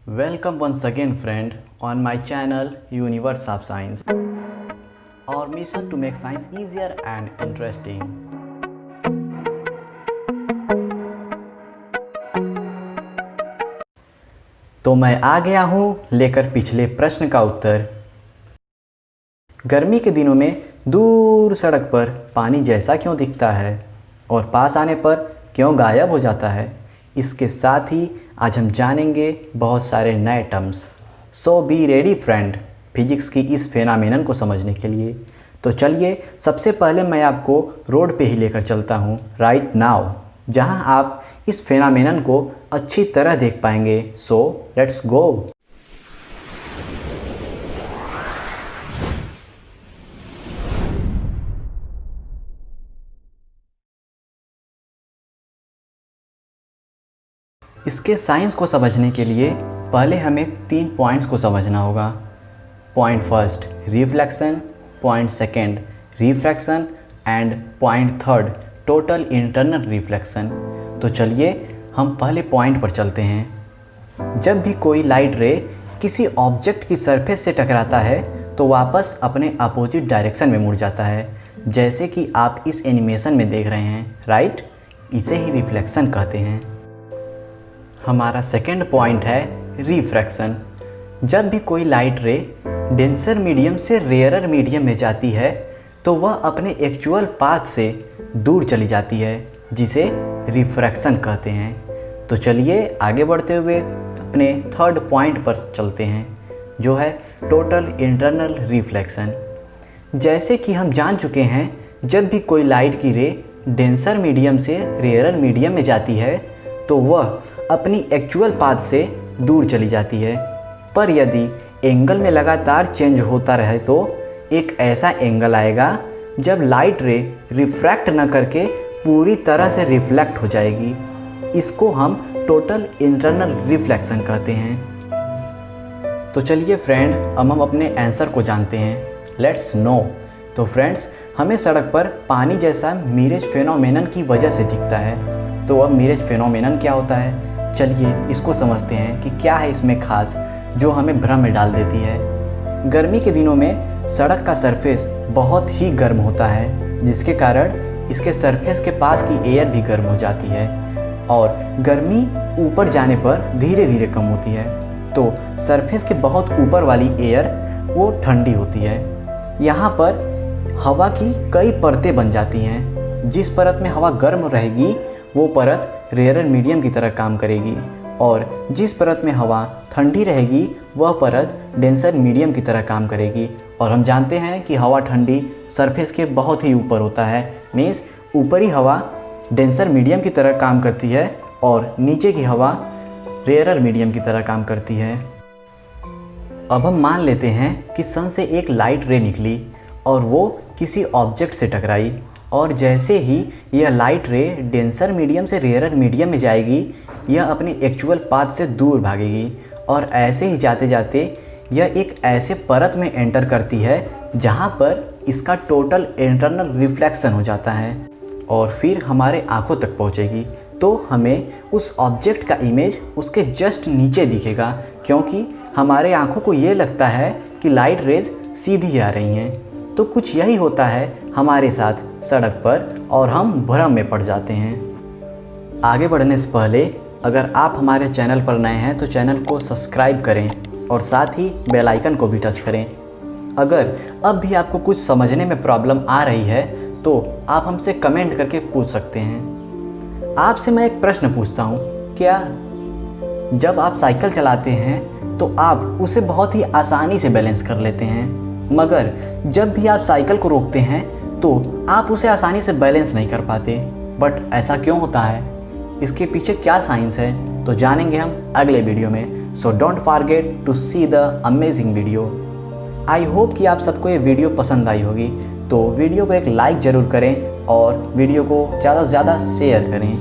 Welcome once again friend on my channel Universe of Science. Our mission to make science easier and interesting. तो मैं आ गया हूँ लेकर पिछले प्रश्न का उत्तर। गर्मी के दिनों में दूर सड़क पर पानी जैसा क्यों दिखता है और पास आने पर क्यों गायब हो जाता है? इसके साथ ही आज हम जानेंगे बहुत सारे नए terms. So be ready friend physics की इस फेनामेनन को समझने के लिए। तो चलिए सबसे पहले मैं आपको रोड पे ही लेकर चलता हूँ राइट नाउ, जहाँ आप इस फेनामेनन को अच्छी तरह देख पाएंगे। So let's go. इसके साइंस को समझने के लिए पहले हमें 3 पॉइंट्स को समझना होगा। Point first reflection, point second refraction and point third total internal reflection. तो चलिए हम पहले पॉइंट पर चलते हैं। जब भी कोई लाइट रे किसी ऑब्जेक्ट की सरफेस से टकराता है तो वापस अपने अपोजिट डायरेक्शन में मुड़ जाता है, जैसे कि आप इस एनिमेशन में देख रहे हैं राइट। इसे ही रिफ्लेक्शन कहते हैं। हमारा सेकेंड पॉइंट है रिफ्रैक्शन। जब भी कोई लाइट रे डेंसर मीडियम से रेयरर मीडियम में जाती है तो वह अपने एक्चुअल पाथ से दूर चली जाती है, जिसे रिफ्रैक्शन कहते हैं। तो चलिए आगे बढ़ते हुए अपने थर्ड पॉइंट पर चलते हैं, जो है टोटल इंटरनल रिफ्लेक्शन। जैसे कि हम जान चुके हैं, जब भी कोई लाइट की रे डेंसर मीडियम से रेयरर मीडियम में जाती है तो वह अपनी एक्चुअल पाथ से दूर चली जाती है। पर यदि एंगल में लगातार चेंज होता रहे तो एक ऐसा एंगल आएगा जब लाइट रे रिफ्रैक्ट न करके पूरी तरह से रिफ्लेक्ट हो जाएगी। इसको हम टोटल इंटरनल रिफ्लेक्शन कहते हैं। तो चलिए फ्रेंड अब हम अपने आंसर को जानते हैं। Let's no. तो फ्रेंड्स हमें सड़क पर पानी जैसा मिरेज फेनोमेनन की वजह से दिखता है। तो अब मिरेज फेनोमेनन क्या होता है, चलिए इसको समझते हैं कि क्या है इसमें खास जो हमें भ्रम में डाल देती है। गर्मी के दिनों में सड़क का सरफेस बहुत ही गर्म होता है, जिसके कारण इसके सरफेस के पास की एयर भी गर्म हो जाती है और गर्मी ऊपर जाने पर धीरे धीरे कम होती है। तो सरफेस के बहुत ऊपर वाली एयर वो ठंडी होती है। यहाँ पर हवा की कई परतें बन जाती हैं। जिस परत में हवा गर्म रहेगी वो परत रेयरर मीडियम की तरह काम करेगी और जिस परत में हवा ठंडी रहेगी वह परत डेंसर मीडियम की तरह काम करेगी। और हम जानते हैं कि हवा ठंडी सरफेस के बहुत ही ऊपर होता है, मीन्स ऊपरी हवा डेंसर मीडियम की तरह काम करती है और नीचे की हवा रेयरर मीडियम की तरह काम करती है। अब हम मान लेते हैं कि सन से एक लाइट रे निकली और वो किसी ऑब्जेक्ट से टकराई, और जैसे ही यह लाइट रे डेंसर मीडियम से रेयरर मीडियम में जाएगी यह अपनी एक्चुअल पाथ से दूर भागेगी और ऐसे ही जाते जाते यह एक ऐसे परत में एंटर करती है जहां पर इसका टोटल इंटरनल रिफ्लेक्शन हो जाता है और फिर हमारे आंखों तक पहुंचेगी। तो हमें उस ऑब्जेक्ट का इमेज उसके जस्ट नीचे दिखेगा, क्योंकि हमारे आंखों को ये लगता है कि लाइट रेज सीधी आ रही हैं। तो कुछ यही होता है हमारे साथ सड़क पर और हम भ्रम में पड़ जाते हैं। आगे बढ़ने से पहले अगर आप हमारे चैनल पर नए हैं तो चैनल को सब्सक्राइब करें और साथ ही बेल आइकन को भी टच करें। अगर अब भी आपको कुछ समझने में प्रॉब्लम आ रही है तो आप हमसे कमेंट करके पूछ सकते हैं। आपसे मैं एक प्रश्न पूछता हूँ, क्या जब आप साइकिल चलाते हैं तो आप उसे बहुत ही आसानी से बैलेंस कर लेते हैं, मगर जब भी आप साइकिल को रोकते हैं तो आप उसे आसानी से बैलेंस नहीं कर पाते? बट ऐसा क्यों होता है? इसके पीछे क्या साइंस है? तो जानेंगे हम अगले वीडियो में। So don't forget to see the amazing video. I hope कि आप सबको ये वीडियो पसंद आई होगी। तो वीडियो को एक लाइक ज़रूर करें और वीडियो को ज़्यादा से ज़्यादा शेयर करें।